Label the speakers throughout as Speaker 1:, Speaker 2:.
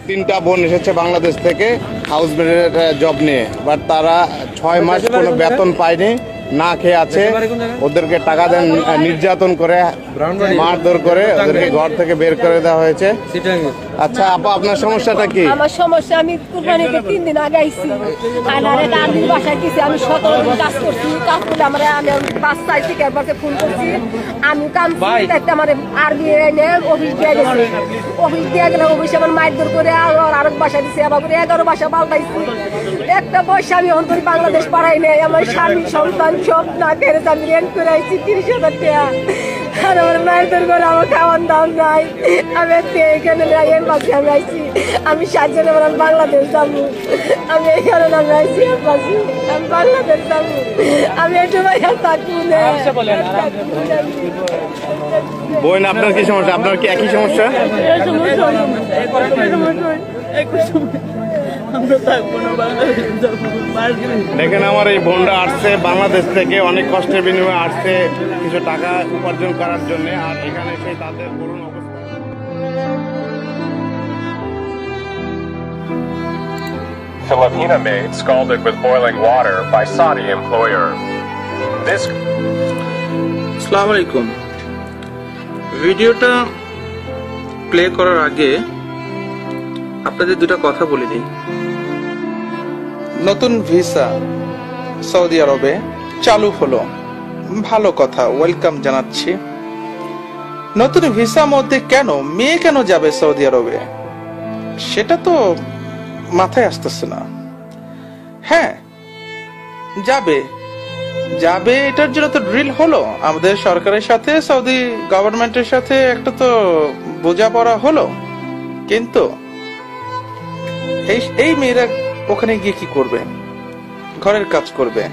Speaker 1: তিনটা বোন এসেছে বাংলাদেশ থেকে হাউস মেডের জব নিয়ে, বাট তারা 6 মাস কোনো বেতন পায়নি, না খেয়ে আছে। ওদেরকে টাকা দেন, নির্যাতন করে, মারধর করে ওদেরকে ঘর থেকে বের করে দেওয়া হয়েছে। আচ্ছা আপা, আপনার সমস্যাটা কি?
Speaker 2: আমার সমস্যা, আমি কুরবানিতে 3 দিন আগে আইছি, আইনারে 4 দিন বাসায় গেছি। আমি 17 দিন কাজ করছি, কাজ করলে আমার আমি বাচ্চা আইছি, একবারকে ফোন করছি, আমি কাম করতে আমার আরবি এনে অফিস দিয়ে গেছি। অফিস দিয়ে গেলে অফিসে আমার মারধর করে আরেক বাসা দিছে, আবার করে 11 বাসা পাল্টাইছি। একটা পয়সা আমি অন্তর বাংলাদেশ পাড়াই নেই। আমার স্বামী সন্তান সব না খেয়ে আমি রেন্ট করে আইছি 30,000 টাকা। আর আমার মারধর করে আমার খাওয়ার দাম নাই। আমি এখানে এম্বাসি আমি আইছি, আমি 7 জন আমার বাংলাদেশ যাবো। আমি এখানে আমি আইছি এম্বাসি, আমি বাংলাদেশ যাবো। আমি একটু ভাইয়া থাকবো না।
Speaker 1: বোন আপনার কি সমস্যা? আপনার কি একই সমস্যা? দেখেন আমার এই বোনরা আসছে বাংলাদেশ থেকে, অনেক কষ্টের বিনিময়ে আসছে কিছু টাকা উপার্জন করার জন্য, আর এখানে এসে তাদের করুণ অবস্থা।
Speaker 3: Filipina maid scalded with boiling water by Saudi employer.
Speaker 4: আসসালামু আলাইকুম। ভিডিওটা প্লে করার আগে আপনাদের দুটা কথা বলে দিই। নতুন ভিসা সৌদি আরবে চালু হলো, ভালো কথা, ওয়েলকাম জানাচ্ছি। নতুন ভিসা মধ্যে কেন মেয়ে কেন যাবে সৌদি আরবে, সেটা তো মাথায় আসতেছে না। হ্যাঁ যাবে যাবে, এটার জন্য তো ড্রিল হলো, আমাদের সরকারের সাথে সৌদি গভর্নমেন্টের সাথে একটা তো বোঝাপড়া হলো। কিন্তু এই মেয়েরা ওখানে গিয়ে কি করবে? ঘরের কাজ করবে।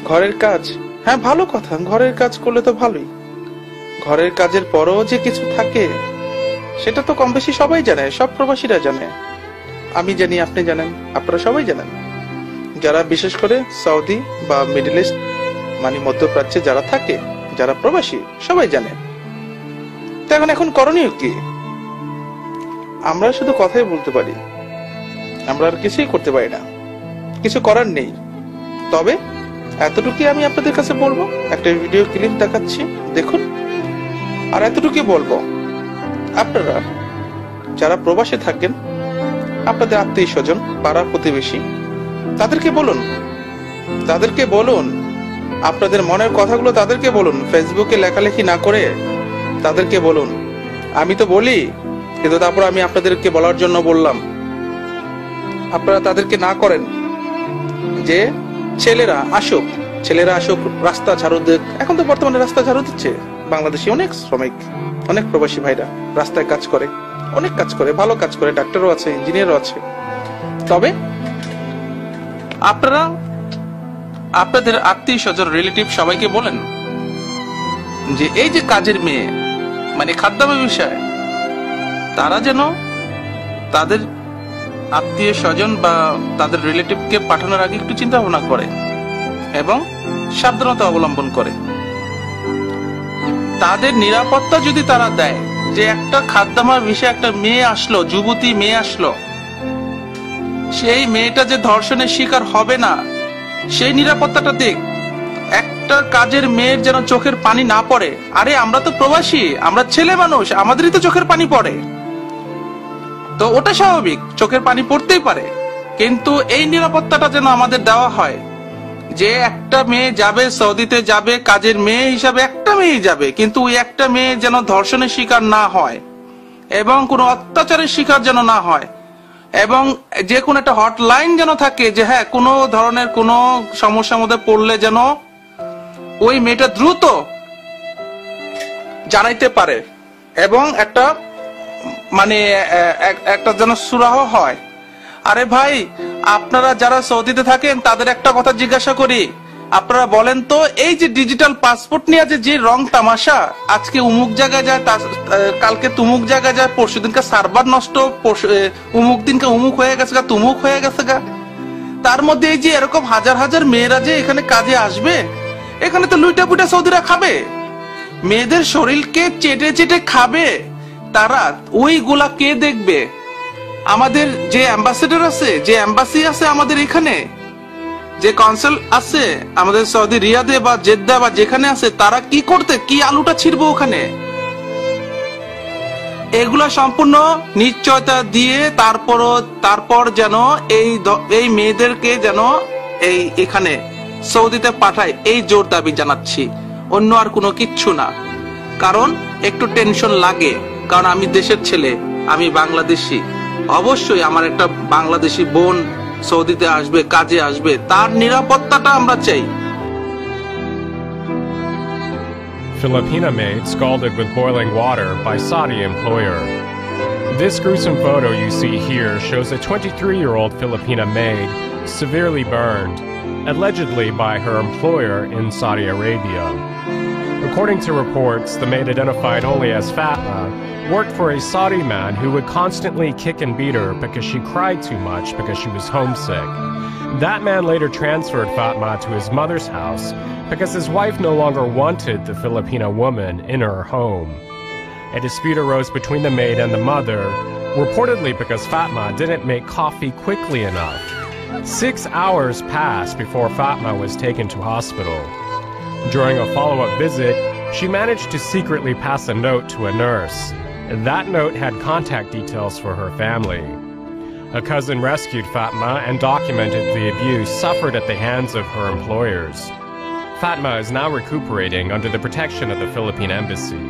Speaker 4: ঘরের কাজ, হ্যাঁ ভালো কথা, ঘরের কাজ করলে তো ভালোই। ঘরের কাজের পরও যে কিছু থাকে সেটা তো কম বেশি সবাই জানে, সব প্রবাসীরা জানে, আমি জানি, আপনি জানেন, আপনারা সবাই জানেন। যারা বিশেষ করে সৌদি বা মিডল ইস্ট মানে মধ্যপ্রাচ্যে যারা থাকে, যারা প্রবাসী, সবাই জানে। তো এখন করণীয় কি? আমরা শুধু কথাই বলতে পারি, আমরা আর কিছুই করতে পারি না, কিছু করার নেই। তবে এতটুকুই আমি আপনাদের কাছে বলবো, একটা ভিডিও ক্লিপ দেখাচ্ছি, দেখুন। আর এতটুকুই বলবো, আপনারা যারা প্রবাসে থাকেন, আপনাদের আত্মীয় স্বজন, পাড়া প্রতিবেশী, তাদেরকে বলুন, আপনাদের মনের কথাগুলো তাদেরকে বলুন। ফেসবুকে লেখালেখি না করে তাদেরকে বলুন। আমি তো বলি, কিন্তু তারপর আমি আপনাদেরকে বলার জন্য বললাম। আপনারা তাদেরকে না করেন যে ছেলেরা আসুক, রাস্তা ঝাড়ু দিক। এখন তো বর্তমানে রাস্তা ঝাড়ু দিচ্ছে বাংলাদেশি অনেক শ্রমিক, অনেক প্রবাসী ভাইরা রাস্তায় কাজ করে, অনেক কাজ করে, ভালো কাজ করে, ডাক্তারও আছে, ইঞ্জিনিয়ারও আছে। তবে আপনারা আপনাদের আত্মীয় স্বজন, রিলেটিভ সবাইকে বলেন যে এই যে কাজের মেয়ে মানে খাদ্যাভ্যাস বিষয়, তারা যেন তাদের আত্মীয় স্বজন বা তাদের রিলেটিভকে পাঠানোর আগে একটু চিন্তা ভাবনা করে এবং সাবধানতা অবলম্বন করে। তাদের নিরাপত্তা যদি তারা দেয় যে একটা খাদ্যাভ্যাস বিষয়ে একটা মেয়ে আসলো, যুবতী মেয়ে আসলো, সেই মেয়েটা যে ধর্ষণের শিকার হবে না, সেই নিরাপত্তাটা দেখ। একটা কাজের মেয়ের যেন চোখের পানি না পড়ে। আরে আমরা তো প্রবাসী, আমরা ছেলে মানুষ, আমাদেরই তো চোখের পানি পড়ে, তো ওটা স্বাভাবিক, চোখের পানি পড়তেই পারে। কিন্তু এই নিরাপত্তাটা যেন আমাদের দেওয়া হয় যে একটা মেয়ে যাবে, সৌদিতে যাবে কাজের মেয়ে হিসাবে, একটা মেয়ে যাবে, কিন্তু ওই একটা মেয়ে যেন ধর্ষণের শিকার না হয় এবং কোনো অত্যাচারের শিকার যেন না হয়, এবং যে কোনো একটা হটলাইন যেন থাকে যে হ্যাঁ কোনো ধরনের কোনো সমস্যার মধ্যে পড়লে যেন ওই মেয়েটা দ্রুত জানাইতে পারে এবং একটা মানে একটা যেন সুরাহ হয়। আরে ভাই, আপনারা যারা সৌদিতে থাকেন তাদের একটা কথা জিজ্ঞাসা করি, আপনারা বলেন তো, এই যে ডিজিটাল পাসপোর্ট নিয়ে যে রং তামাশা, আজকে উমুক জায়গায় যায়, কালকে তুমুক জায়গায় যায়, পরশু দিনকে সার্ভার নষ্ট, উমুক দিনকে উমুক হয়ে গেছে গা, তুমুক হয়ে গেছে গা। তার মধ্যে এই যে এরকম হাজার হাজার মেয়েরা যে এখানে কাজে আসবে, এখানে তো লুইটা পুইটা সৌদিরা খাবে, মেয়েদের শরীরকে চেটে চেটে খাবে। তারা ওইগুলা কে দেখবে? আমাদের যে অ্যাম্বাসেডর আছে, যে অ্যাম্বাসি আছে আমাদের এখানে, যে কনসাল আছে আমাদের সৌদি রিয়াদে বা জেদ্দা বা যেখানে আছে, তারা কি করতে, কি আলুটা ছিড়বো ওখানে? এগুলা সম্পূর্ণ নিশ্চয়তা দিয়ে তারপর যেন এই মেয়েদেরকে যেন এখানে সৌদিতে পাঠায়, এই জোর দাবি জানাচ্ছি, অন্য আর কোনো কিচ্ছু না। কারণ একটু টেনশন লাগে, কারণ আমি দেশের ছেলে, আমি বাংলাদেশি, অবশ্যই আমার একটা বাংলাদেশি বোন সৌদিতে আসবে, কাজে আসবে, তার নিরাপত্তাটা আমরা চাই।
Speaker 3: Filipina maid scalded with boiling water by Saudi employer. This gruesome photo you see here shows a 23-year-old Filipina maid severely burned, allegedly by her employer in Saudi Arabia. According to reports, the maid, identified only as Fatma, worked for a Saudi man who would constantly kick and beat her because she cried too much because she was homesick. That man later transferred Fatma to his mother's house because his wife no longer wanted the Filipina woman in her home. A dispute arose between the maid and the mother, reportedly because Fatma didn't make coffee quickly enough. 6 hours passed before Fatma was taken to hospital. During a follow-up visit, she managed to secretly pass a note to a nurse. That note had contact details for her family. A cousin rescued Fatma and documented the abuse suffered at the hands of her employers. Fatma is now recuperating under the protection of the Philippine Embassy.